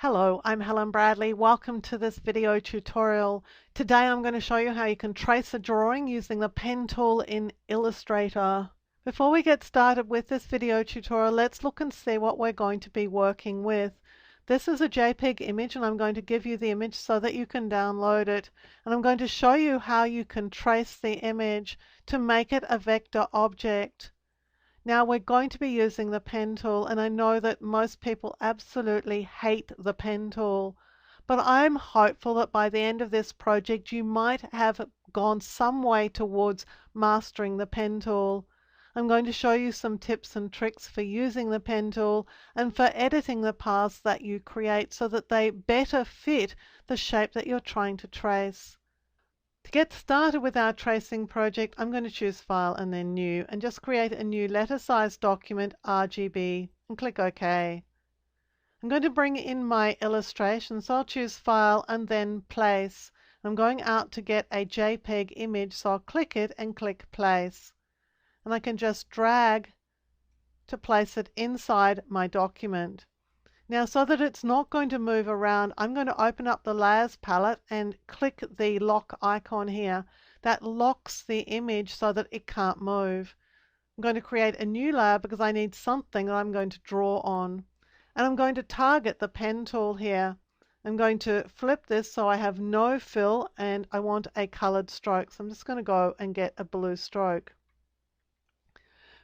Hello, I'm Helen Bradley. Welcome to this video tutorial. Today I'm going to show you how you can trace a drawing using the pen tool in Illustrator. Before we get started with this video tutorial, let's look and see what we're going to be working with. This is a JPEG image and I'm going to give you the image so that you can download it. And I'm going to show you how you can trace the image to make it a vector object. Now we're going to be using the pen tool, and I know that most people absolutely hate the pen tool, but I'm hopeful that by the end of this project you might have gone some way towards mastering the pen tool. I'm going to show you some tips and tricks for using the pen tool and for editing the paths that you create so that they better fit the shape that you're trying to trace. To get started with our tracing project, I'm going to choose File and then New and just create a new letter size document, RGB, and click OK. I'm going to bring in my illustration, so I'll choose File and then Place. I'm going out to get a JPEG image, so I'll click it and click Place. And I can just drag to place it inside my document. Now, so that it's not going to move around, I'm going to open up the Layers palette and click the lock icon here. That locks the image so that it can't move. I'm going to create a new layer because I need something that I'm going to draw on. And I'm going to target the pen tool here. I'm going to flip this so I have no fill and I want a colored stroke. So I'm just going to go and get a blue stroke.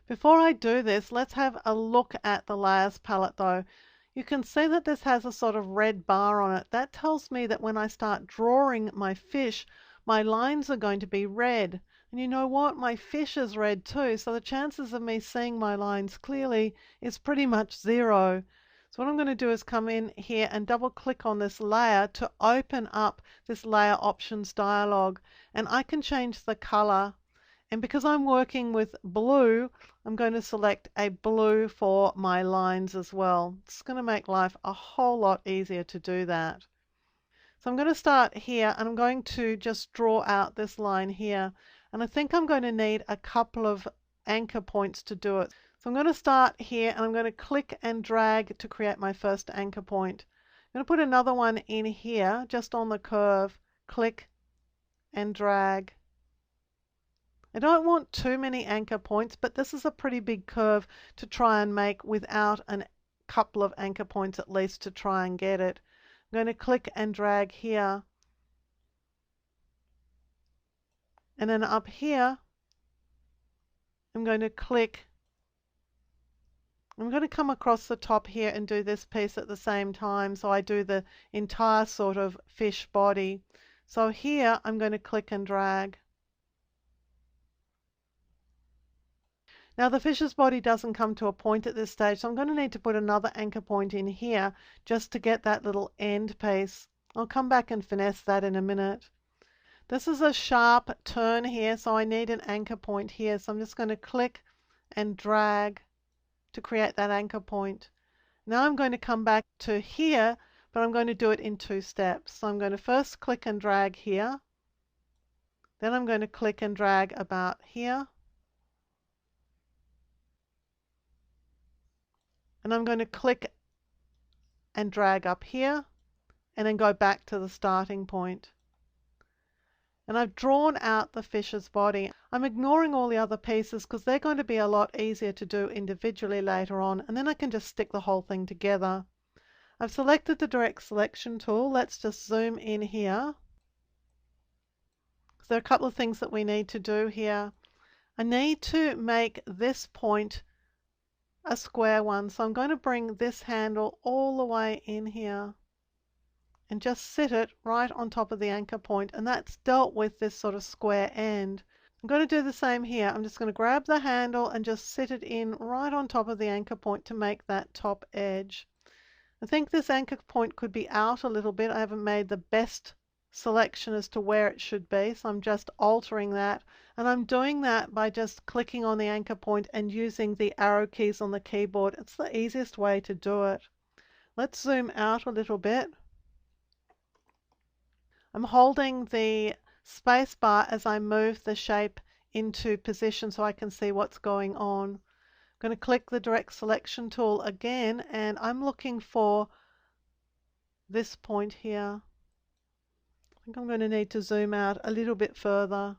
Before I do this, let's have a look at the Layers palette though. You can see that this has a sort of red bar on it. That tells me that when I start drawing my fish, my lines are going to be red. And you know what? My fish is red too, so the chances of me seeing my lines clearly is pretty much zero. So what I'm going to do is come in here and double click on this layer to open up this layer options dialog. And I can change the color. And because I'm working with blue, I'm going to select a blue for my lines as well. It's going to make life a whole lot easier to do that. So I'm going to start here and I'm going to just draw out this line here. And I think I'm going to need a couple of anchor points to do it. So I'm going to start here and I'm going to click and drag to create my first anchor point. I'm going to put another one in here just on the curve. Click and drag. I don't want too many anchor points, but this is a pretty big curve to try and make without a couple of anchor points at least to try and get it. I'm going to click and drag here. And then up here, I'm going to click. I'm going to come across the top here and do this piece at the same time. So I do the entire sort of fish body. So here, I'm going to click and drag. Now the fish's body doesn't come to a point at this stage, so I'm going to need to put another anchor point in here just to get that little end piece. I'll come back and finesse that in a minute. This is a sharp turn here, so I need an anchor point here. So I'm just going to click and drag to create that anchor point. Now I'm going to come back to here, but I'm going to do it in two steps. So I'm going to first click and drag here. Then I'm going to click and drag about here. And I'm going to click and drag up here and then go back to the starting point. And I've drawn out the fish's body. I'm ignoring all the other pieces because they're going to be a lot easier to do individually later on, and then I can just stick the whole thing together. I've selected the direct selection tool. Let's just zoom in here. So there are a couple of things that we need to do here. I need to make this point a square one, so I'm going to bring this handle all the way in here and just sit it right on top of the anchor point, and that's dealt with this sort of square end. I'm going to do the same here. I'm just going to grab the handle and just sit it in right on top of the anchor point to make that top edge. I think this anchor point could be out a little bit. I haven't made the best selection as to where it should be, so I'm just altering that, and I'm doing that by just clicking on the anchor point and using the arrow keys on the keyboard. It's the easiest way to do it. Let's zoom out a little bit. I'm holding the space bar as I move the shape into position so I can see what's going on. I'm going to click the direct selection tool again, and I'm looking for this point here. I think I'm going to need to zoom out a little bit further.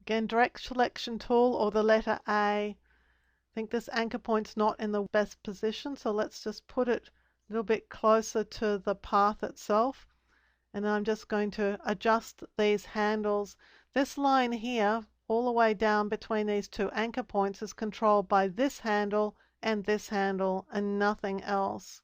Again, direct selection tool or the letter A. I think this anchor point's not in the best position, so let's just put it a little bit closer to the path itself. And I'm just going to adjust these handles. This line here, all the way down between these two anchor points, is controlled by this handle and nothing else.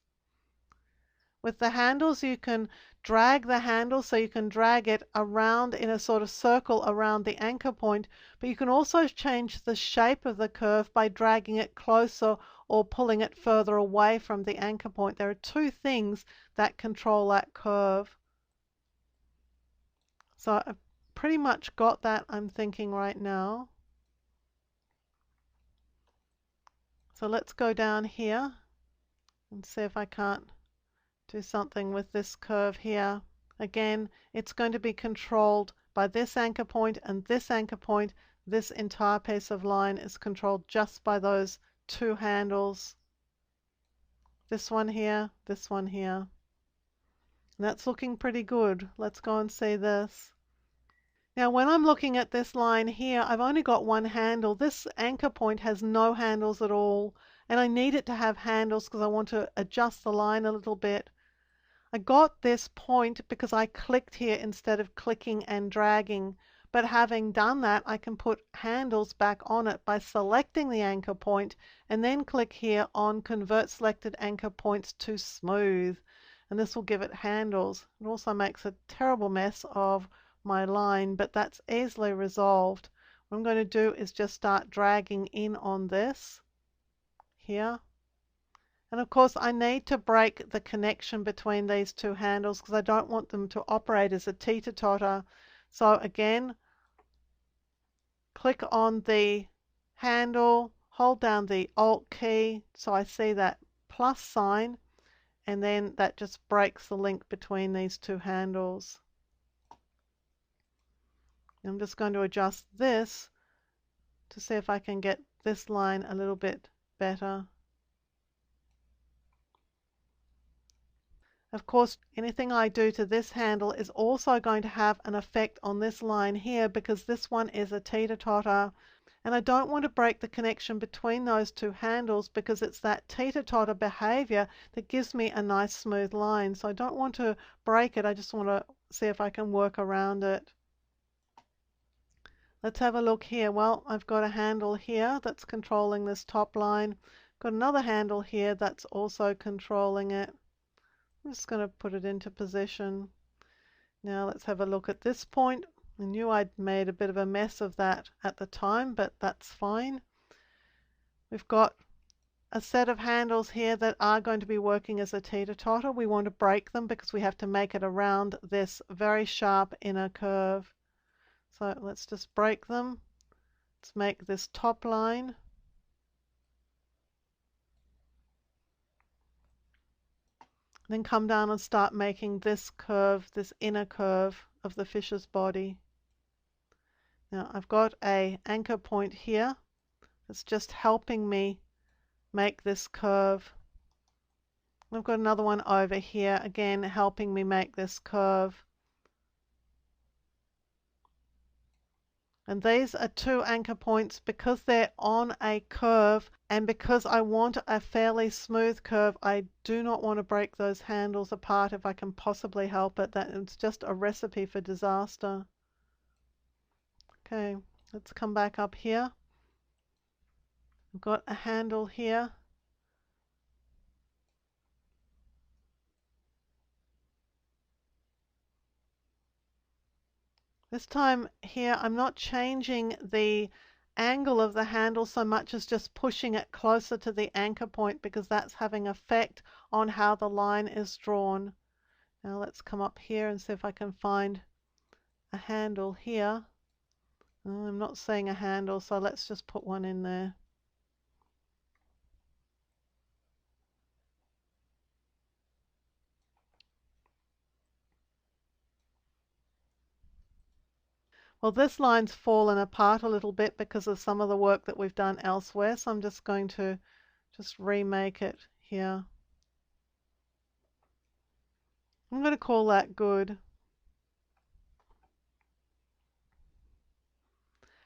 With the handles, you can drag the handle, so you can drag it around in a sort of circle around the anchor point, but you can also change the shape of the curve by dragging it closer or pulling it further away from the anchor point. There are two things that control that curve. So I've pretty much got that, I'm thinking right now. So let's go down here and see if I can't do something with this curve here. Again, it's going to be controlled by this anchor point and this anchor point. This entire piece of line is controlled just by those two handles. This one here, this one here. And that's looking pretty good. Let's go and see this. Now when I'm looking at this line here, I've only got one handle. This anchor point has no handles at all, and I need it to have handles because I want to adjust the line a little bit. I got this point because I clicked here instead of clicking and dragging, but having done that, I can put handles back on it by selecting the anchor point and then click here on Convert Selected Anchor Points to Smooth, and this will give it handles. It also makes a terrible mess of my line, but that's easily resolved. What I'm going to do is just start dragging in on this here. And of course I need to break the connection between these two handles because I don't want them to operate as a teeter-totter. So again, click on the handle, hold down the Alt key so I see that plus sign, and then that just breaks the link between these two handles. I'm just going to adjust this to see if I can get this line a little bit better. Of course, anything I do to this handle is also going to have an effect on this line here because this one is a teeter-totter, and I don't want to break the connection between those two handles because it's that teeter-totter behavior that gives me a nice smooth line. So I don't want to break it, I just want to see if I can work around it. Let's have a look here. Well, I've got a handle here that's controlling this top line. Got another handle here that's also controlling it. I'm just going to put it into position. Now let's have a look at this point. I knew I'd made a bit of a mess of that at the time, but that's fine. We've got a set of handles here that are going to be working as a teeter-totter. We want to break them because we have to make it around this very sharp inner curve. So let's just break them. Let's make this top line. Then come down and start making this curve, this inner curve of the fish's body. Now I've got an anchor point here that's just helping me make this curve. I've got another one over here, again helping me make this curve. And these are two anchor points because they're on a curve, and because I want a fairly smooth curve, I do not want to break those handles apart if I can possibly help it. It's just a recipe for disaster. Okay, let's come back up here. I've got a handle here. This time here, I'm not changing the angle of the handle so much as just pushing it closer to the anchor point because that's having effect on how the line is drawn. Now let's come up here and see if I can find a handle here. I'm not seeing a handle, so let's just put one in there. Well, this line's fallen apart a little bit because of some of the work that we've done elsewhere, so I'm just going to remake it here. I'm going to call that good.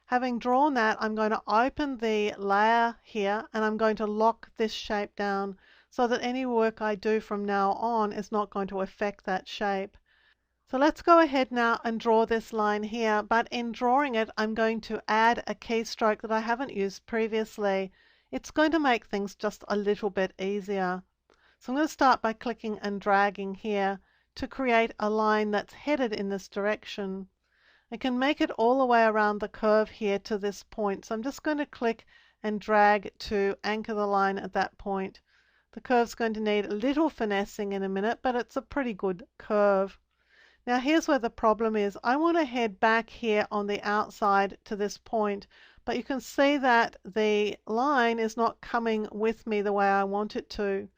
Having drawn that, I'm going to open the layer here and I'm going to lock this shape down so that any work I do from now on is not going to affect that shape. So let's go ahead now and draw this line here, but in drawing it I'm going to add a keystroke that I haven't used previously. It's going to make things just a little bit easier. So I'm going to start by clicking and dragging here to create a line that's headed in this direction. I can make it all the way around the curve here to this point. So I'm just going to click and drag to anchor the line at that point. The curve's going to need a little finessing in a minute, but it's a pretty good curve. Now here's where the problem is. I want to head back here on the outside to this point, but you can see that the line is not coming with me the way I want it to.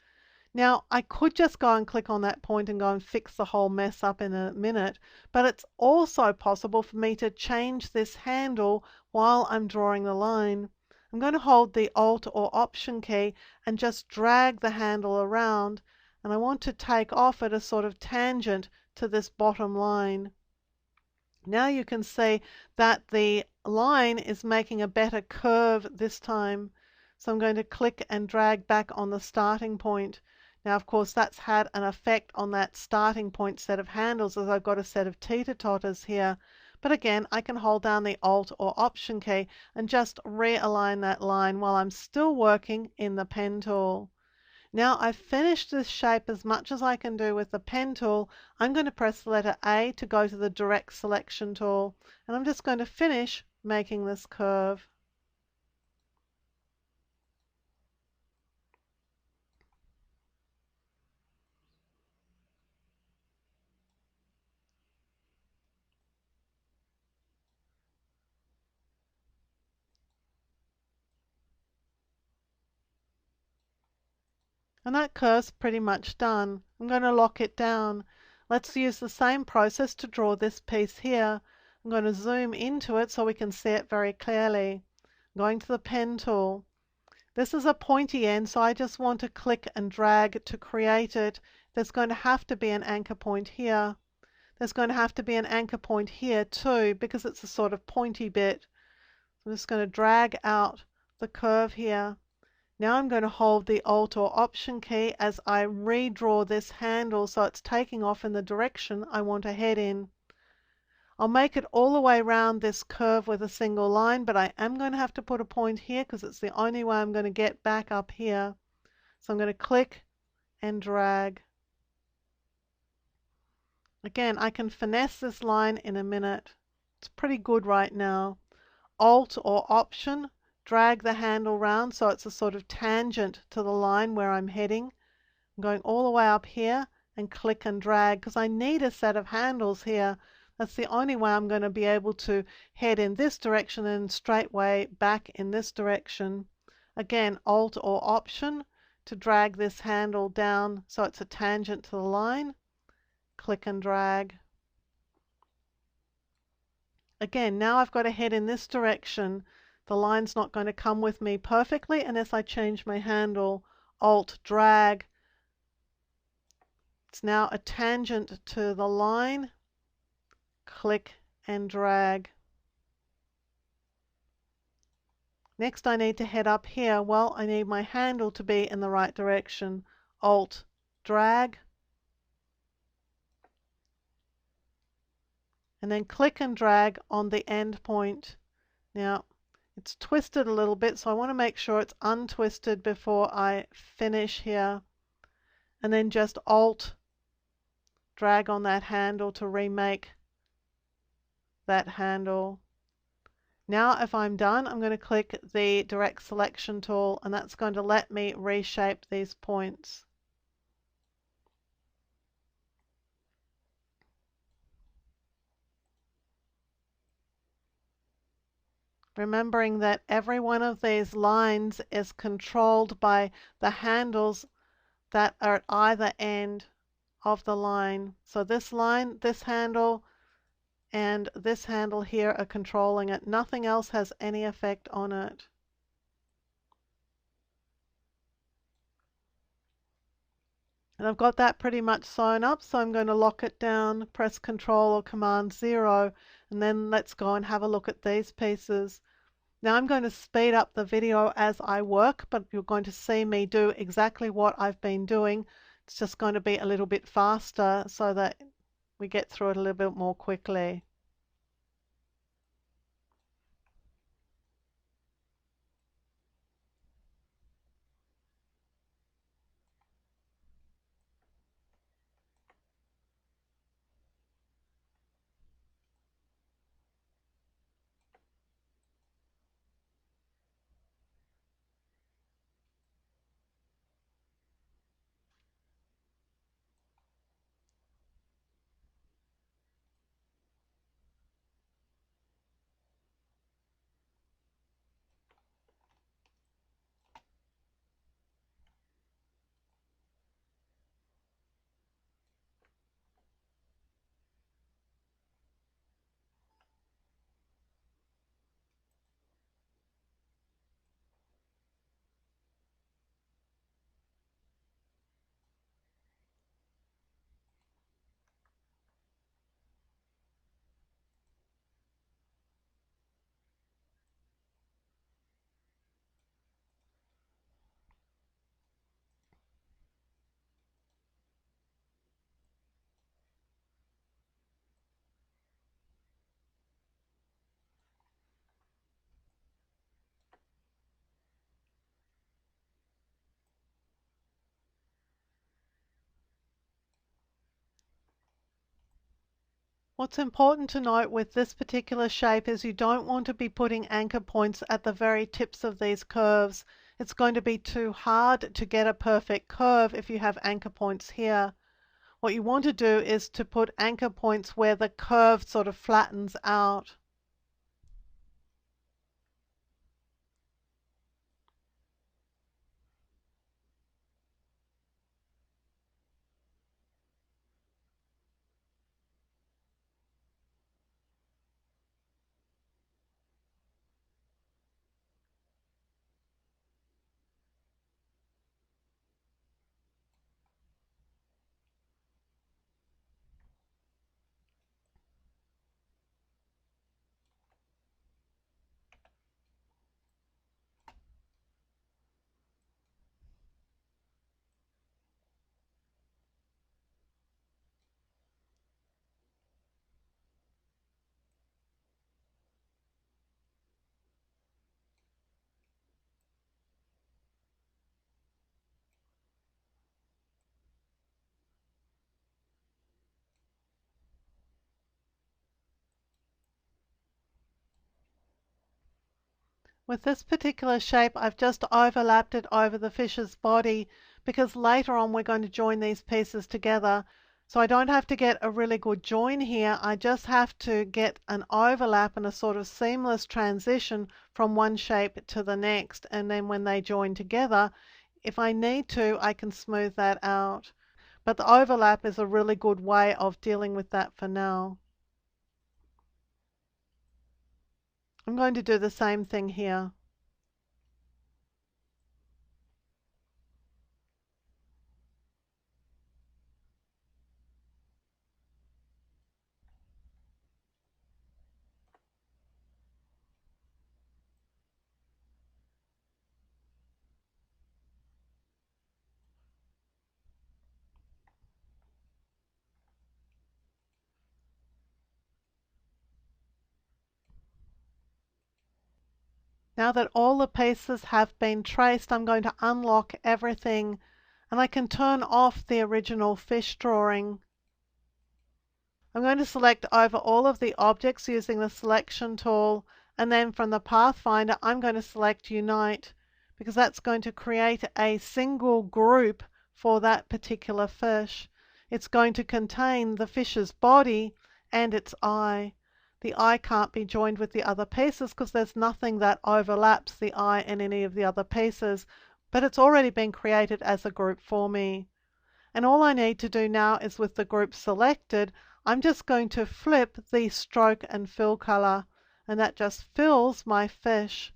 Now, I could just go and click on that point and go and fix the whole mess up in a minute, but it's also possible for me to change this handle while I'm drawing the line. I'm going to hold the Alt or Option key and just drag the handle around, and I want to take off at a sort of tangent to this bottom line. Now you can see that the line is making a better curve this time. So I'm going to click and drag back on the starting point. Now, of course, that's had an effect on that starting point set of handles as I've got a set of teeter-totters here. But again, I can hold down the Alt or Option key and just realign that line while I'm still working in the pen tool. Now I've finished this shape as much as I can do with the pen tool. I'm going to press the letter A to go to the direct selection tool, and I'm just going to finish making this curve. And that curve's pretty much done. I'm going to lock it down. Let's use the same process to draw this piece here. I'm going to zoom into it so we can see it very clearly. I'm going to the pen tool. This is a pointy end, so I just want to click and drag to create it. There's going to have to be an anchor point here. There's going to have to be an anchor point here too, because it's a sort of pointy bit. I'm just going to drag out the curve here. Now I'm going to hold the Alt or Option key as I redraw this handle so it's taking off in the direction I want to head in. I'll make it all the way around this curve with a single line, but I am going to have to put a point here because it's the only way I'm going to get back up here. So I'm going to click and drag. Again, I can finesse this line in a minute. It's pretty good right now. Alt or Option, drag the handle round so it's a sort of tangent to the line where I'm heading. I'm going all the way up here and click and drag because I need a set of handles here. That's the only way I'm going to be able to head in this direction and straightway back in this direction. Again, Alt or Option to drag this handle down so it's a tangent to the line. Click and drag. Again, now I've got to head in this direction. The line's not going to come with me perfectly unless I change my handle. Alt, drag. It's now a tangent to the line. Click and drag. Next I need to head up here. Well, I need my handle to be in the right direction. Alt, drag. And then click and drag on the end point. Now, it's twisted a little bit, so I want to make sure it's untwisted before I finish here. And then just Alt, drag on that handle to remake that handle. Now if I'm done, I'm going to click the direct selection tool, and that's going to let me reshape these points. Remembering that every one of these lines is controlled by the handles that are at either end of the line. So this line, this handle, and this handle here are controlling it. Nothing else has any effect on it. And I've got that pretty much sewn up, so I'm going to lock it down, press Control or Command 0, and then let's go and have a look at these pieces. Now I'm going to speed up the video as I work, but you're going to see me do exactly what I've been doing. It's just going to be a little bit faster so that we get through it a little bit more quickly. What's important to note with this particular shape is you don't want to be putting anchor points at the very tips of these curves. It's going to be too hard to get a perfect curve if you have anchor points here. What you want to do is to put anchor points where the curve sort of flattens out. With this particular shape, I've just overlapped it over the fish's body because later on we're going to join these pieces together. So I don't have to get a really good join here. I just have to get an overlap and a sort of seamless transition from one shape to the next. And then when they join together, if I need to, I can smooth that out. But the overlap is a really good way of dealing with that for now. I'm going to do the same thing here. Now that all the pieces have been traced, I'm going to unlock everything and I can turn off the original fish drawing. I'm going to select over all of the objects using the selection tool, and then from the Pathfinder I'm going to select Unite because that's going to create a single group for that particular fish. It's going to contain the fish's body and its eye. The eye can't be joined with the other pieces because there's nothing that overlaps the eye and any of the other pieces, but it's already been created as a group for me. And all I need to do now is with the group selected, I'm just going to flip the stroke and fill color, and that just fills my fish.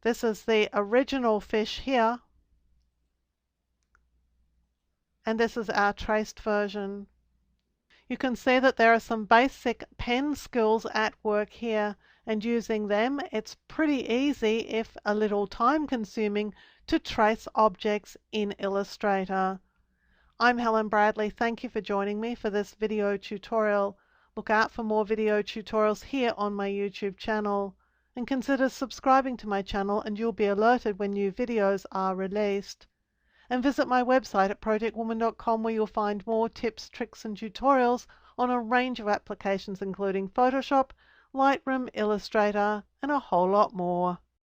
This is the original fish here. and this is our traced version. You can see that there are some basic pen skills at work here, and using them it's pretty easy, if a little time consuming, to trace objects in Illustrator. I'm Helen Bradley. Thank you for joining me for this video tutorial. Look out for more video tutorials here on my YouTube channel, and consider subscribing to my channel and you'll be alerted when new videos are released. And visit my website at projectwoman.com, where you'll find more tips, tricks and tutorials on a range of applications including Photoshop, Lightroom, Illustrator and a whole lot more.